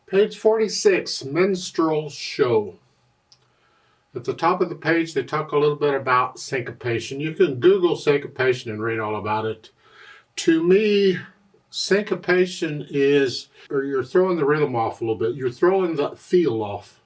Page 46, Minstrel Show. At the top of the page, they talk a little bit about syncopation. You can Google syncopation and read all about it. To me, syncopation is, or you're throwing the rhythm off a little bit. You're throwing the feel off.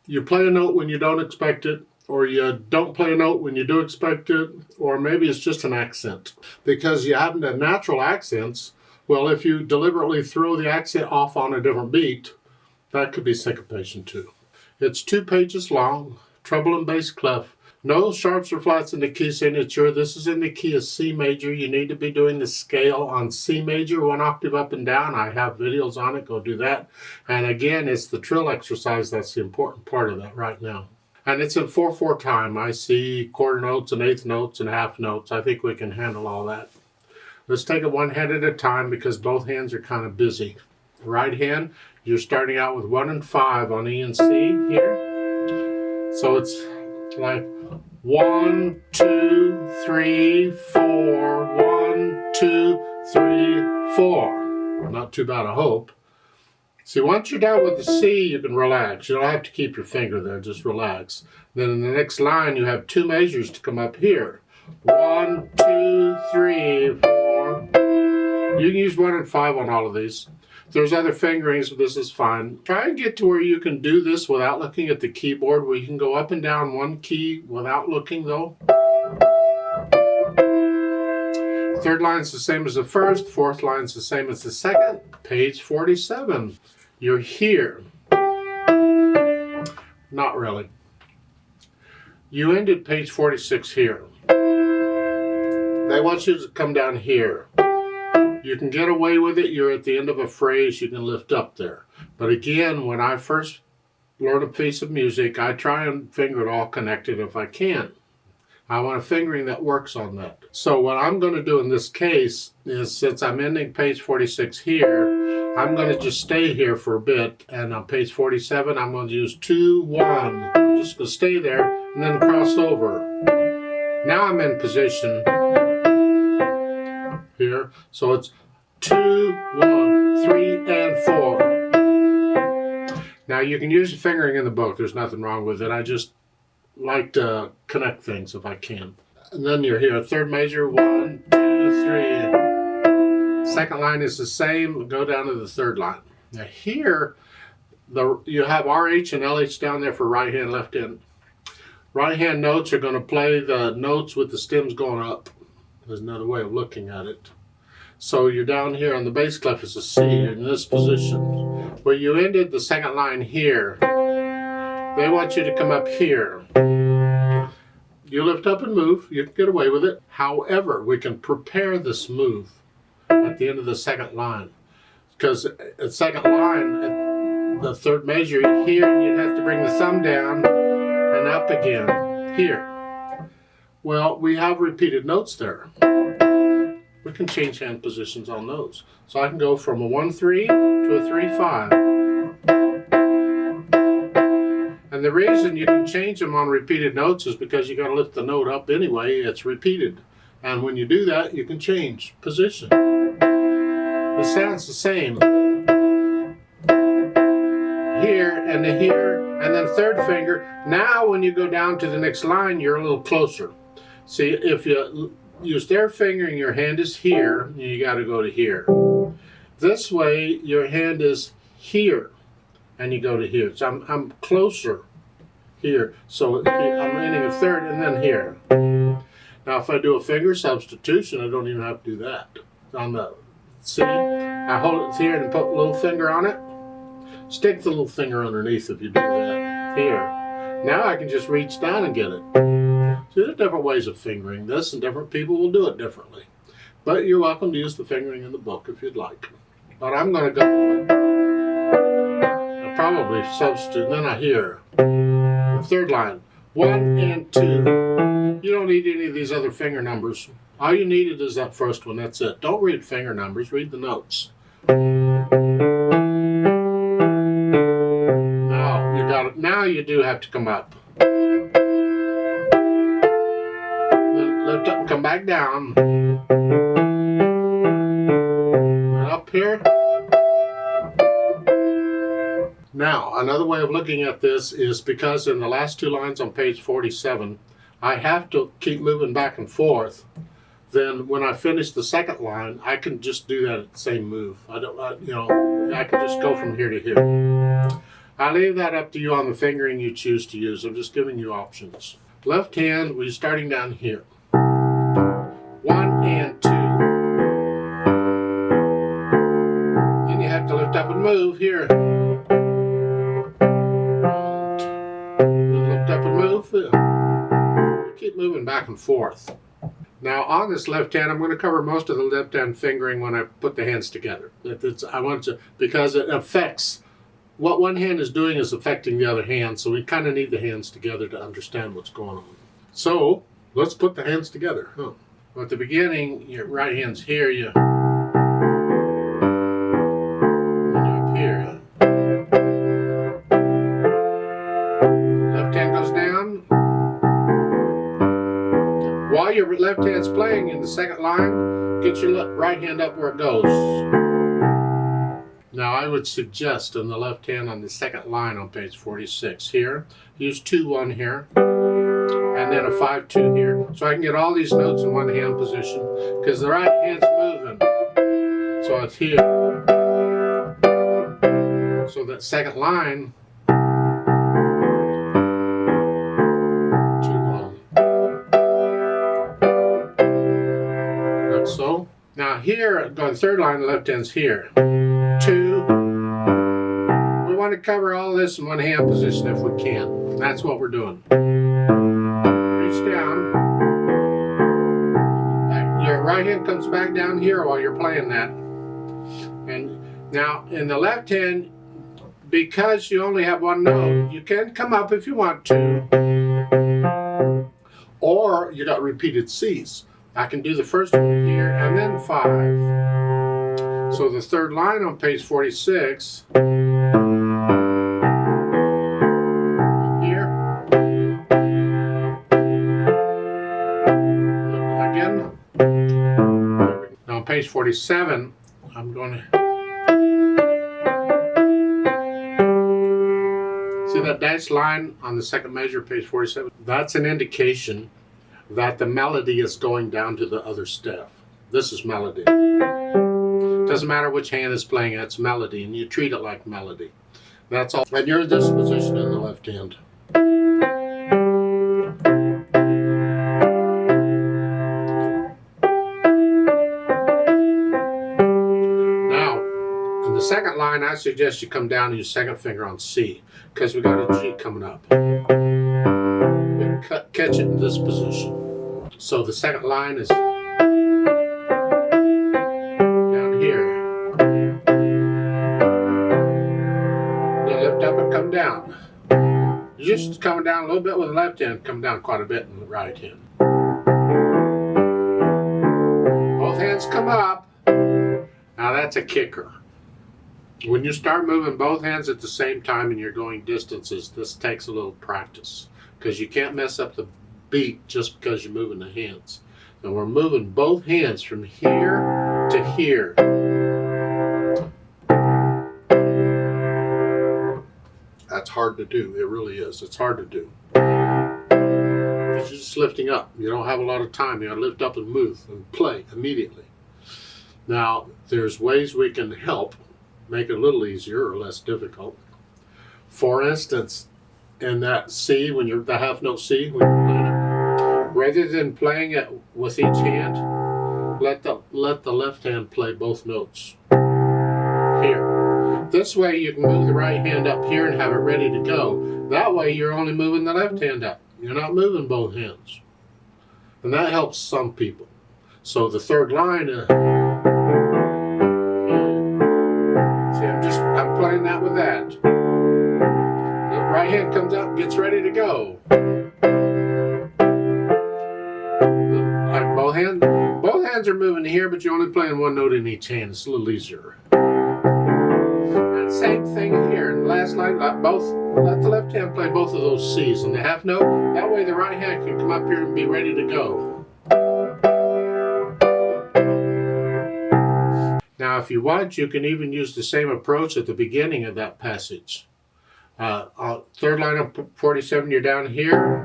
You play a note when you don't expect it, or you don't play a note when you do expect it, or maybe it's just an accent. Because you have the natural accents. Well, if you deliberately throw the accent off on a different beat, that could be syncopation too. It's 2 pages long, treble and bass clef. No sharps or flats in the key signature. This is in the key of C major. You need to be doing the scale on C major, 1 octave up and down. I have videos on it. Go do that. And again, it's the trill exercise that's the important part of that right now. And it's in 4/4 time. I see quarter notes and eighth notes and half notes. I think we can handle all that. Let's take it one hand at a time because both hands are kind of busy. Right hand, you're starting out with 1 and 5 on E and C here. So it's like 1, 2, 3, 4, 1, 2, 3, 4. Not too bad, I hope. See, once you're down with the C, you can relax. You don't have to keep your finger there, just relax. Then in the next line, you have 2 measures to come up here. 1, 2, 3, 4. You can use 1 and 5 on all of these. If there's other fingerings, this is fine. Try and get to where you can do this without looking at the keyboard, where you can go up and down one key without looking though. Third line's the same as the first, fourth line's the same as the second. Page 47, you're here. Not really. You ended page 46 here. They want you to come down here. You can get away with it. You're at the end of a phrase. You can lift up there. But again, when I first learn a piece of music, I try and finger it all connected if I can. I want a fingering that works on that. So what I'm going to do in this case is, since I'm ending page 46 here, I'm going to just stay here for a bit. And on page 47, I'm going to use 2, 1. I'm just going to stay there and then cross over. Now I'm in position here. So it's 2, 1, 3, and 4. Now you can use the fingering in the book. There's nothing wrong with it. I just like to connect things if I can. And then you're here. Third measure, 1, 2, 3. Second line is the same. Go down to the third line. Now here, you have RH and LH down there for right hand, left hand. Right hand notes are going to play the notes with the stems going up. There's another way of looking at it. So you're down here on the bass clef is a C in this position. Where you ended the second line here, they want you to come up here. You lift up and move. You can get away with it. However, we can prepare this move at the end of the second line. Because at second line, at the third measure, here, you'd have to bring the thumb down and up again, here. Well, we have repeated notes there. We can change hand positions on those. So I can go from a 1-3 to a 3-5. And the reason you can change them on repeated notes is because you got to lift the note up anyway. It's repeated. And when you do that, you can change position. It sounds the same. Here and here, and then third finger. Now when you go down to the next line, you're a little closer. See, if you use their finger and your hand is here, you got to go to here. This way, your hand is here, and you go to here. So I'm closer here. So I'm ending a third and then here. Now, if I do a finger substitution, I don't even have to do that. On the C, I hold it here and put a little finger on it. Stick the little finger underneath if you do that. Here. Now I can just reach down and get it. See, there's different ways of fingering this, and different people will do it differently. But you're welcome to use the fingering in the book if you'd like. But I'm going to go with, I'll probably substitute, then I hear the third line, 1 and 2. You don't need any of these other finger numbers. All you needed is that first one, that's it. Don't read finger numbers, read the notes. Now, you got it. Now you do have to come up. Lift up and come back down. And up here. Now, another way of looking at this is because in the last two lines on page 47, I have to keep moving back and forth. Then when I finish the second line, I can just do that same move. I can just go from here to here. I leave that up to you on the fingering you choose to use. I'm just giving you options. Left hand, we're starting down here. 1 and 2. Then you have to lift up and move here. Lift up and move. Keep moving back and forth. Now on this left hand, I'm going to cover most of the left hand fingering when I put the hands together. Because it affects, what one hand is doing is affecting the other hand, so we kind of need the hands together to understand what's going on. So let's put the hands together. Well, at the beginning, your right hand's here, and you're up here. Left hand goes down. While your left hand's playing in the second line, get your right hand up where it goes. Now I would suggest on the left hand on the second line on page 46 here, use 2-1 here, and then a 5-2 here. So I can get all these notes in one hand position, because the right hand's moving. So it's here. So that second line, so now here, the third line, the left hand's here. 2. We want to cover all this in one hand position if we can. That's what we're doing. Reach down. Your right hand comes back down here while you're playing that. And now in the left hand, because you only have one note, you can come up if you want to. Or you got repeated C's. I can do the first one here and then 5. So the third line on page 46, here, again. Now on page 47, I'm going to, see that dashed line on the second measure, page 47? That's an indication that the melody is going down to the other staff. This is melody. Doesn't matter which hand is playing, it's melody, and you treat it like melody. That's all. And you're in this position in the left hand. Now, in the second line, I suggest you come down and use second finger on C, because we got a G coming up. Catch it in this position. So the second line is down here. You lift up and come down. You're just coming down a little bit with the left hand, come down quite a bit in the right hand. Both hands come up. Now that's a kicker. When you start moving both hands at the same time and you're going distances, this takes a little practice, because you can't mess up the beat just because you're moving the hands. And we're moving both hands from here to here. That's hard to do. It really is. It's hard to do. Because you're just lifting up. You don't have a lot of time. You got to lift up and move and play immediately. Now, there's ways we can help make it a little easier or less difficult. For instance, in that C, when you're the half note C, when you're playing it, rather than playing it with each hand, let the left hand play both notes here. This way you can move the right hand up here and have it ready to go. That way you're only moving the left hand up. You're not moving both hands. And that helps some people. So the third line, see, I'm playing that with that. The right hand comes up, gets ready to go. Both hands are moving here, but you're only playing one note in each hand. It's a little easier. And same thing here. In the last line, let the left hand play both of those C's in the half note. That way the right hand can come up here and be ready to go. Now, if you want, you can even use the same approach at the beginning of that passage. Third line of 47, you're down here.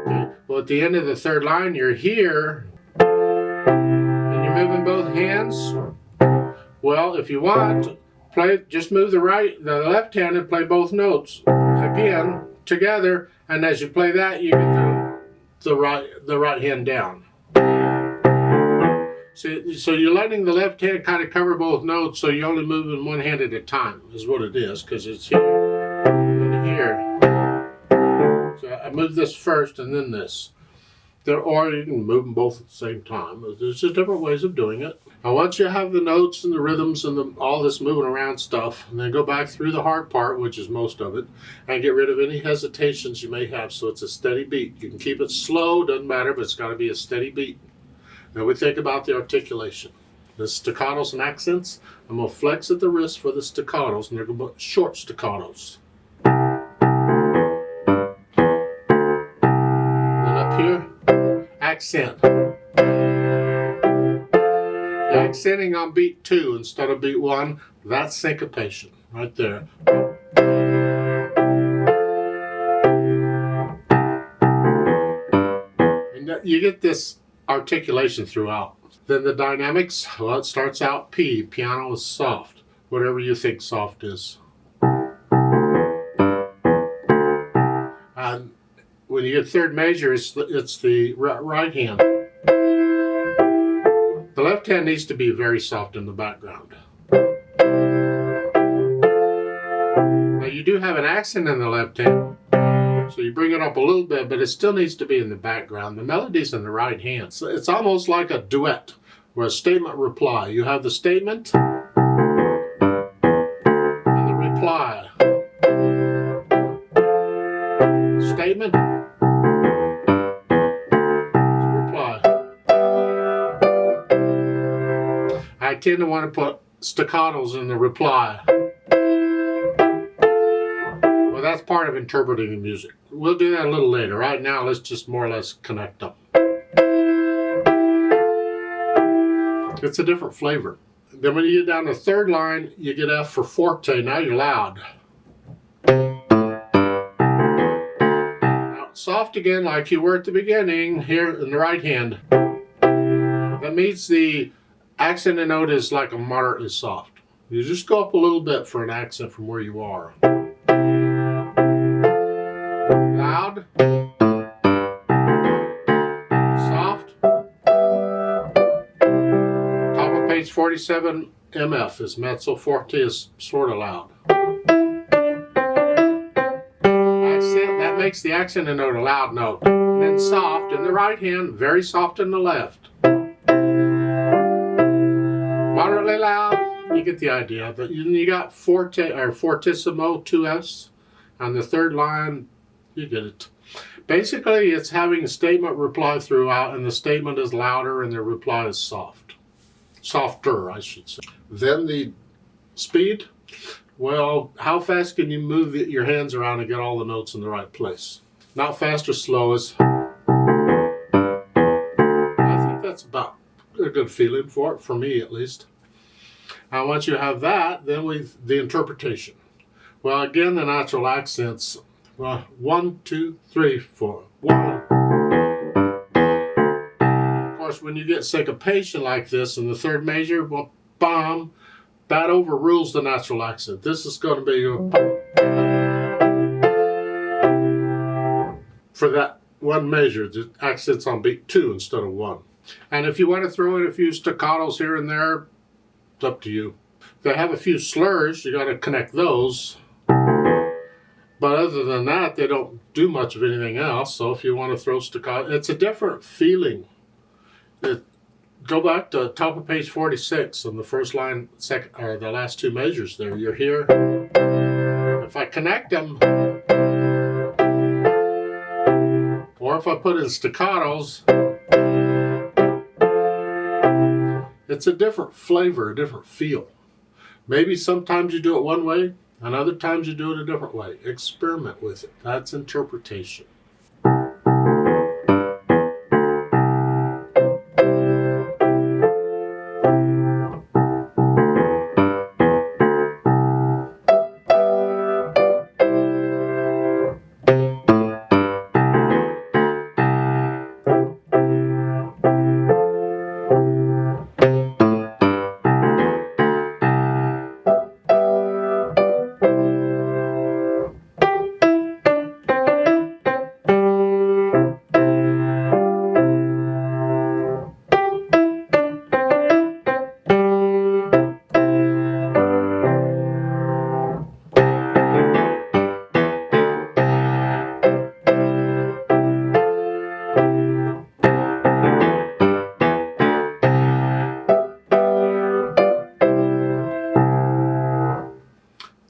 Okay. Well, at the end of the third line, you're here, and you're moving both hands. Well, if you want, just move the left hand and play both notes again together, and as you play that, you get the right hand down. So you're letting the left hand kind of cover both notes, so you're only moving one hand at a time, is what it is, because it's here and here. So I move this first and then this. Or you can move them both at the same time. There's just different ways of doing it. Now once you have the notes and the rhythms and all this moving around stuff, and then go back through the hard part, which is most of it, and get rid of any hesitations you may have, so it's a steady beat. You can keep it slow, doesn't matter, but it's got to be a steady beat. Now we think about the articulation. The staccatos and accents, I'm going to flex at the wrist for the staccatos, and they're going to be short staccatos. And up here, accent. The accenting on beat 2 instead of beat 1, that's syncopation right there. And you get this articulation throughout. Then the dynamics, well, it starts out P. Piano is soft, whatever you think soft is. And when you get third measure, it's the right hand. The left hand needs to be very soft in the background. Now you do have an accent in the left hand, so you bring it up a little bit, but it still needs to be in the background. The melody's in the right hand. So it's almost like a duet, or a statement reply. You have the statement and the reply. Statement, reply. I tend to want to put staccatos in the reply. Well, that's part of interpreting the music. We'll do that a little later. Right now, let's just more or less connect them. It's a different flavor. Then when you get down to the third line, you get F for forte. Now you're loud. Now, soft again, like you were at the beginning, here in the right hand. That means the accent and note is like a moderately soft. You just go up a little bit for an accent from where you are. Loud. Soft. Top of page 47, MF is mezzo, forte is sort of loud. Accent, that makes the accent and note a loud note. And then soft in the right hand, very soft in the left. Moderately loud, you get the idea. But you got forte or fortissimo, 2 Fs. On the third line, you get it. Basically, it's having a statement reply throughout, and the statement is louder and the reply is soft. Softer, I should say. Then the speed. Well, how fast can you move your hands around and get all the notes in the right place? Not fast or slow as. I think that's about a good feeling for it, for me at least. Now, once you have that, then the interpretation. Well, again, the natural accents. Well, 1, 2, 3, 4. 1. Of course, when you get syncopation like this in the third measure, well, bam, that overrules the natural accent. This is going to be for that one measure. The accent's on beat 2 instead of 1. And if you want to throw in a few staccatos here and there, it's up to you. They have a few slurs, you got to connect those. But other than that, they don't do much of anything else. So if you want to throw staccato, it's a different feeling. Go back to top of page 46 on the first line, or the last 2 measures there. You're here. If I connect them, or if I put in staccatos, it's a different flavor, a different feel. Maybe sometimes you do it one way, and other times you do it a different way. Experiment with it. That's interpretation.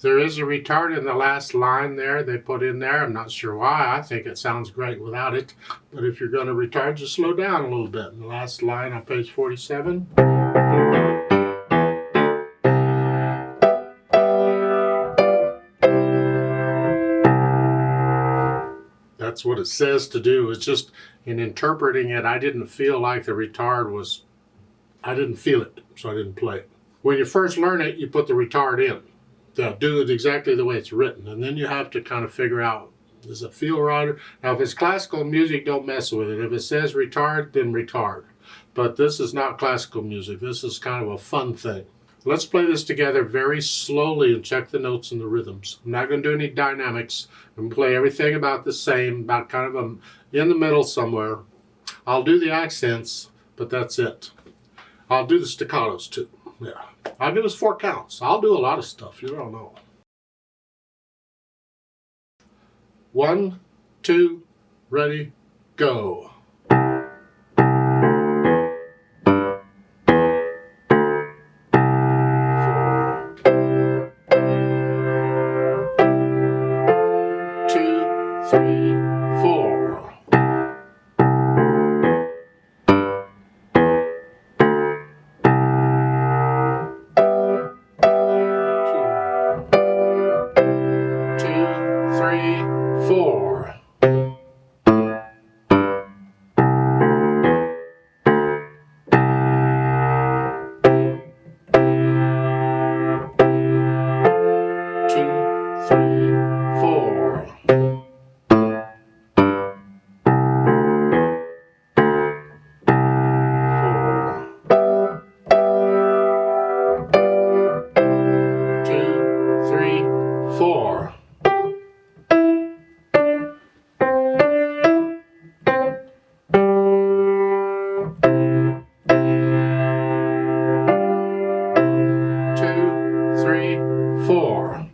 There is a retard in the last line there they put in there. I'm not sure why. I think it sounds great without it. But if you're going to retard, just slow down a little bit. In the last line on page 47. That's what it says to do. It's just in interpreting it, I didn't feel like the retard was, I didn't feel it, so I didn't play it. When you first learn it, you put the retard in. Do it exactly the way it's written, and then you have to kind of figure out, does it feel right? Now, if it's classical music, don't mess with it. If it says retard, then retard. But this is not classical music. This is kind of a fun thing. Let's play this together very slowly and check the notes and the rhythms. I'm not going to do any dynamics. I'm going to play everything about the same, about kind of in the middle somewhere. I'll do the accents, but that's it. I'll do the staccatos too. Yeah. I'll give us 4 counts. I'll do a lot of stuff. You don't know. 1, 2, ready, go. 4. Two, three, four.